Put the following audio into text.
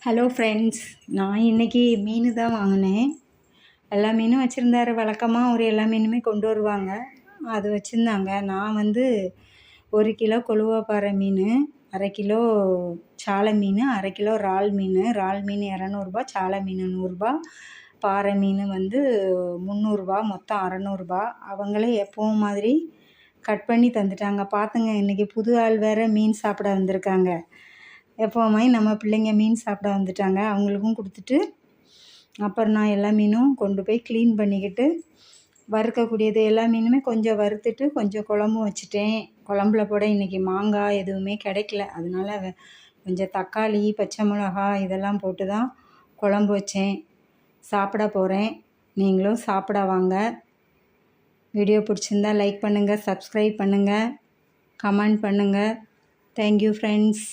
Hello friends, நான் இன்றைக்கி மீன் தான் வாங்கினேன். எல்லா மீனும் வச்சுருந்தாரு. வழக்கமாக ஒரு எல்லா மீனுமே கொண்டு வருவாங்க, அது வச்சுருந்தாங்க. நான் 1 கிலோ கொழுவாப்பாறை மீன், அரை கிலோ சாலை மீன், அரை கிலோ இறால் மீன். இறால் மீன் 200 சாலை மீன் 100, பாறை மீன் 300, மொத்தம் 600. அவங்களே எப்பவும் மாதிரி கட் பண்ணி தந்துட்டாங்க. பார்த்துங்க, இன்றைக்கி புது ஆள் வேறு மீன் சாப்பிட வந்திருக்காங்க. எப்போவுமே நம்ம பிள்ளைங்க மீன் சாப்பிட வந்துட்டாங்க. அவங்களுக்கும் கொடுத்துட்டு அப்புறம் நான் எல்லா மீனும் கொண்டு போய் க்ளீன் பண்ணிக்கிட்டு, வறுக்கக்கூடியது எல்லா மீனுமே கொஞ்சம் வறுத்துட்டு கொஞ்சம் குழம்பும் வச்சுட்டேன். குழம்புல போட இன்றைக்கி மாங்காய் எதுவுமே கிடைக்கல. அதனால கொஞ்சம் தக்காளி, பச்சை மிளகா இதெல்லாம் போட்டு தான் குழம்பு வச்சேன். சாப்பிட போகிறேன். நீங்களும் சாப்பிட வாங்க. வீடியோ பிடிச்சிருந்தா லைக் பண்ணுங்கள், சப்ஸ்கிரைப் பண்ணுங்கள், கமெண்ட் பண்ணுங்கள். Thank you friends.